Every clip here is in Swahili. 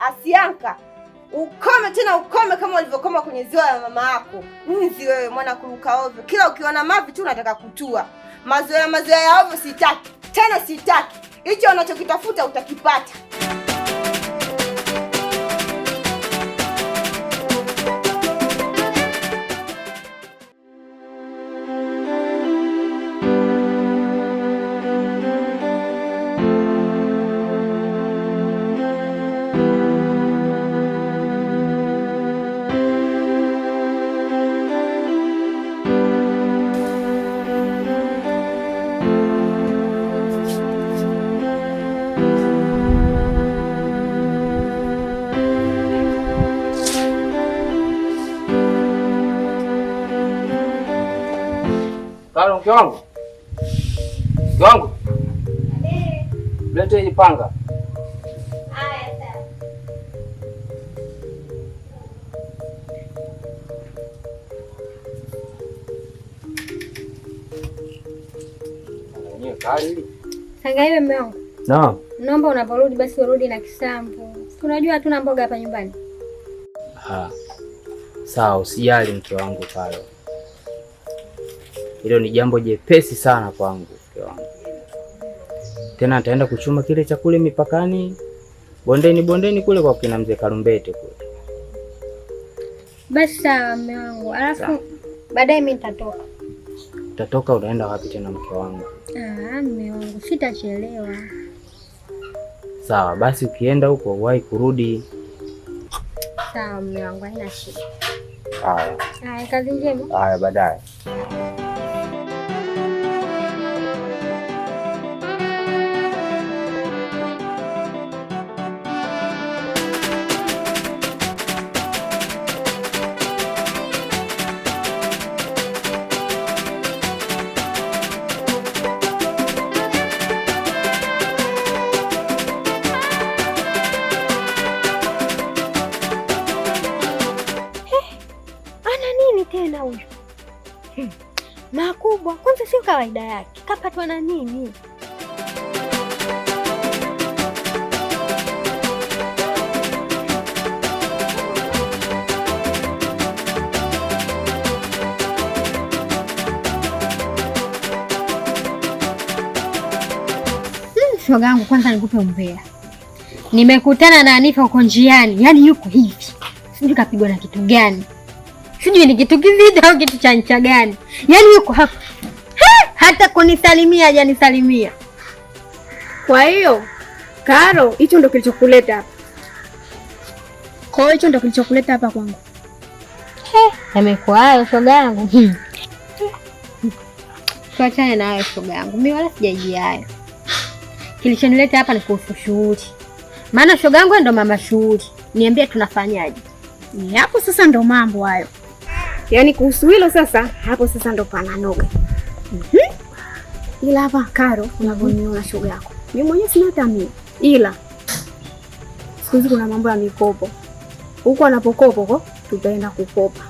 Asianka, ukome tena, ukome kama ulivyokoma kwenye ziwa ya mama yako. Nzi wewe, mwana kuruka ovyo. Kila ukiona mavi tu unataka kutua. Mazoea ya ovyo sitaki. Tena sitaki. Hicho unachokitafuta utakipata. Karo, mke wangu. Mke wangu. Lete hii panga. Haya sawa. Ni kali. Sangaiwe mume wangu. Naam. Naomba unaporudi basi urudi na kisamvu. Tunajua hatuna mboga hapa nyumbani. Sawa, usijali mke wangu Karo. Hilo ni jambo jepesi sana kwangu mke wangu. Tena nitaenda kuchuma kile chakula mipakani. Bondeni kule kwa kina mzee Karumbete kule. Basi sawa mume wangu. Alafu baadaye mimi nitatoka. Utatoka unaenda wapi tena mke wangu? Mume wangu sitachelewa. Sawa, basi ukienda huko uwahi kurudi. Sawa mume wangu, haina shida. Haya. Haya, kazi njema. Haya, baadaye. Tena huyu makubwa kwanza, sio kawaida yake. Kapatwa na nini? Shoga yangu, kwanza nikupe umbea. Nimekutana na Hanifa huko njiani, yaani yuko hivi, sijui kapigwa na kitu gani. Sijui ni kitu kizito au kitu cha ncha gani. Yaani yuko hapa. Hata kunisalimia hajanisalimia. Kwa hiyo, Karo, hicho ndo kilichokuleta hapa. Kwa hiyo hicho ndo kilichokuleta hapa kwangu. Yamekuwa hayo shoga yangu. Tuachane na hayo shoga yangu. Mimi wala sijaji hayo. Kilichonileta hapa ni kuhusu shughuli. Maana shoga yangu ndo mama shughuli. Niambie tunafanyaje? Ni hapo sasa ndo mambo hayo. Yaani kuhusu hilo sasa, hapo sasa ndo pananoga. Ila hapa Karo, unavyoniona shoga yako. Mimi mwenyewe sina tamia. Ila siku hizi kuna mambo ya mikopo. Huko anapokopa tutaenda kukopa.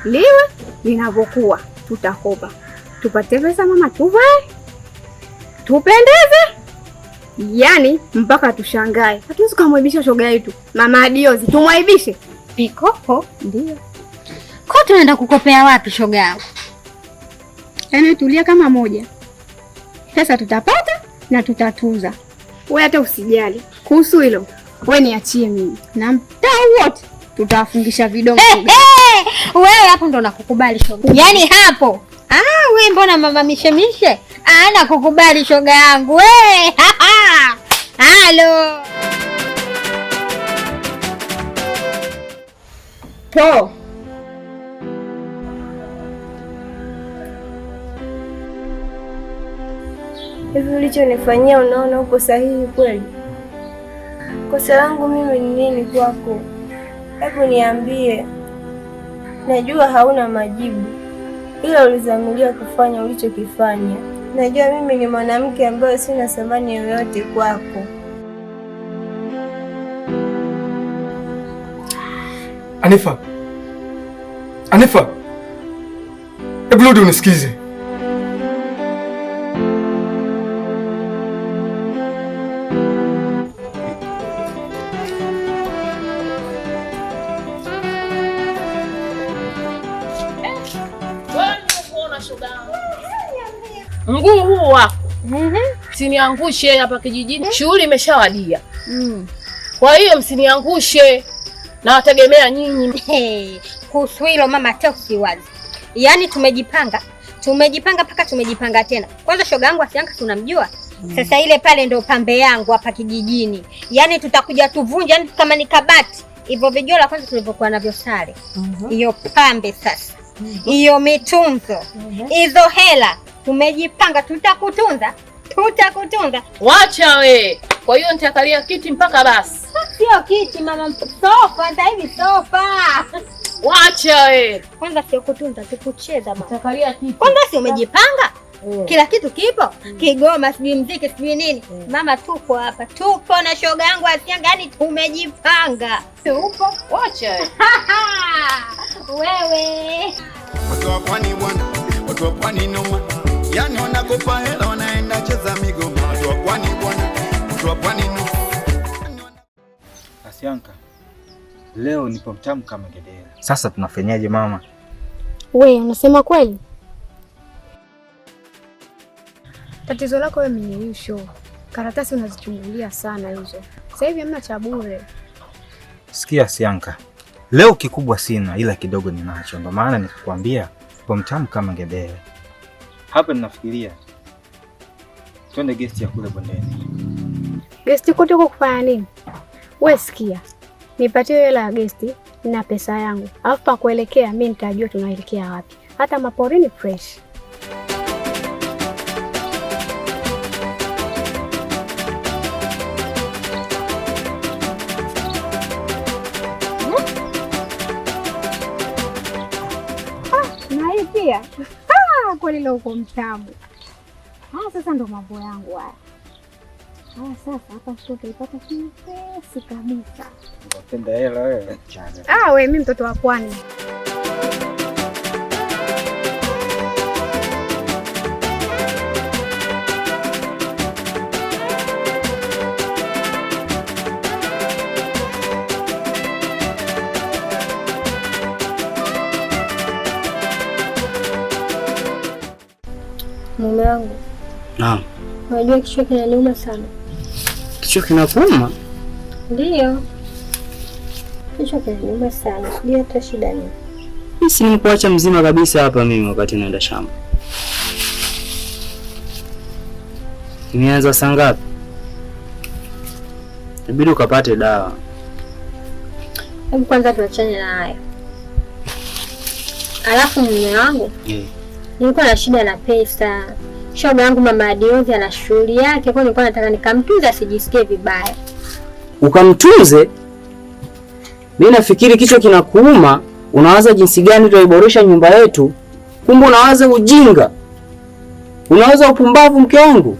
Liwe linavyokuwa tutakopa. Tupate pesa mama, tuvae. Tupendeze. Yaani mpaka tushangae. Hatuwezi kumwaibisha shoga yetu. Mama Adiozi, tumwaibishe. Mikopo? Ndio. Kwa tunaenda kukopea wapi shoga yangu? Yaani tulia kama moja. Pesa tutapata na tutatuza. Wewe hata usijali. Kuhusu hilo, wewe niachie mimi. Na mtaa wote tutawafungisha vidongo. Wewe hapo ndo nakukubali shoga. Yaani hapo. Wewe mbona mama mishemishe? Nakukubali shoga yangu. Wewe. Halo. Po. Hivi ulichonifanyia unaona uko sahihi kweli? Kosa langu mimi ni nini kwako? Hebu niambie. Najua hauna majibu, ila ulizamilia kufanya ulichokifanya. Najua mimi ni mwanamke ambaye sina thamani yoyote kwako. Hanifa! Hanifa! Hebu rudi unisikize. mguu huu wako msiniangushe hapa kijijini. Shughuli imeshawadia. Kwa hiyo msiniangushe, na wategemea nyinyi. Kuhusu hilo mama, hata usiwazi. Yaani tumejipanga mpaka tumejipanga tena. Kwanza shoga yangu Asianka tunamjua. Sasa ile pale ndo pambe yangu hapa kijijini. Yaani tutakuja tuvunja, yani kama ni kabati. Hivyo vijola kwanza tulivyokuwa navyo sare. Hiyo pambe sasa. Hiyo mitunzo. Hizo hela tumejipanga, tutakutunza. Wacha we. Kwa hiyo nitakalia kiti mpaka basi. Sio kiti mama, sofa. Sasa hivi sofa. Wacha we. Kwanza sio kutunza, tukucheza mama. Nitakalia kiti. Kwanza si umejipanga? Kila kitu kipo. Kigoma, sijui mziki, sijui nini. Mama tupo hapa. Tupo na shoga yangu Asianga, yani tumejipanga. Tupo. Wacha we. Wewe. Watu wa pwani bwana, watu wa pwani noma. Yani wanakopa hela wanaenda cheza migoma. Watu wa pwani bwana, watu wa pwani noma. Asianka, leo nipo mtamu kama gedera. Sasa tunafanyaje mama? We, unasema kweli? Tatizo lako wewe ni show. Karatasi unazichungulia sana hizo. Sasa hivi hamna cha bure. Sikia Asianka, leo kikubwa sina ila kidogo ninacho. Ndio maana nikukwambia nipo mtamu kama gedera. Hapa ninafikiria twende guest ya kule bondeni. Guest kote uko kufanya nini? Wewe sikia. Nipatie hela ya guest na pesa yangu. Alafu pa kuelekea mimi nitajua tunaelekea wapi. Hata maporini fresh. Na hii pia. Kweli leo uko mtamu. Sasa ndo mambo yangu haya. Sasa hapa sio utaipata kiasi kabisa. Unapenda hela wewe? Wewe mimi mtoto wa pwani. Mume wangu. Naam. Unajua kichwa kinaniuma sana. Kichwa kinakuuma? Ndio. Kichwa kinaniuma sana. Sijui hata shida nini. Mimi si nimekuacha mzima kabisa hapa mimi wakati naenda shamba. Nimeanza saa ngapi? Inabidi ukapate dawa. Hebu kwanza tuachane na haya. Alafu mume wangu? Nilikuwa na shida na pesa. Shoga yangu mama Adiozi ana shughuli yake, kwa nilikuwa nataka nikamtunze asijisikie vibaya. Ukamtunze? Mimi nafikiri kichwa kinakuuma, unawaza jinsi gani tutaiboresha nyumba yetu. Kumbe unawaza ujinga. Unawaza upumbavu mke wangu.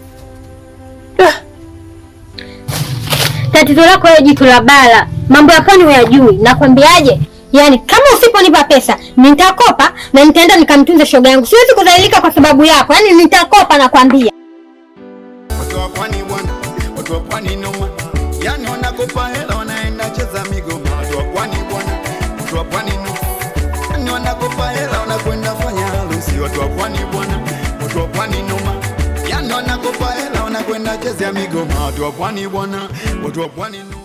Tatizo lako wewe jitu la bala. Mambo ya pwani huyajui. Nakwambiaje? Yaani kama usiponipa pesa, nitakopa na nitaenda nikamtunze shoga yangu. Siwezi kudhalilika kwa sababu yako. Yaani nitakopa nakwambia. Watu wa pwani bwana, watu wa pwani noma. Yani wanakopa hela wanaenda cheza migoma. Watu wa pwani bwana, watu wa pwani noma. Yani wanakopa hela wanakwenda fanya harusi. Watu wa pwani bwana, watu wa pwani noma. Yani wanakopa hela wanakwenda cheza migoma. Watu wa pwani bwana, watu wa pwani noma.